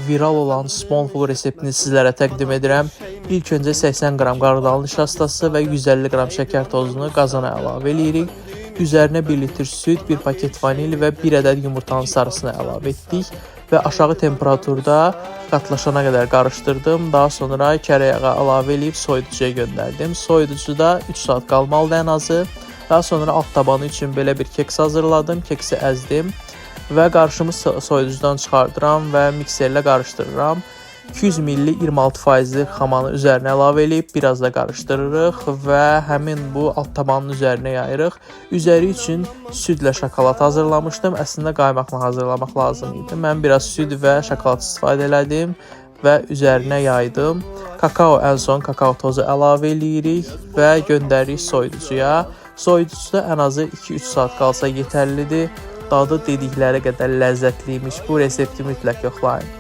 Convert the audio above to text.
viral olan Spoonful reseptini sizlərə təqdim edirəm. İlk öncə 80 qram qardal nişastası və 150 qram şəkər tozunu qazana əlavə edirik. Üzərinə 1 litr süd, 1 paket vanil və 1 ədəd yumurtanın sarısını əlavə etdik və aşağı temperaturda qatlaşana qədər qarışdırdım. Daha sonra kərə yağı əlavə edib soyuducuya göndərdim. Soyuducuda 3 saat qalmalıdır ən azı. Daha sonra alt tabanı üçün belə bir keks hazırladım. Keksi əzdim və qarışımı soyuducudan çıxardıram və mikserlə qarışdırıram. 200 ml 26% xamanı üzərinə əlavə edib biraz da qarışdırırıq və həmin bu alt tabanın üzərinə yayırıq. Üzəri üçün südlə şokolad hazırlamışdım. Əslində qaymaqla hazırlamaq lazım idi. Mən biraz süd və şokolad istifadə elədim və üzərinə yaydım. Kakao ən son kakao tozu əlavə edirik və göndəririk soyuducuya. Soyuducuda ən azı 2-3 saat qalsa yetərlidir. Dadı dedikləri qədər ləzzətliymiş. Bu resepti mütləq yoxlayın.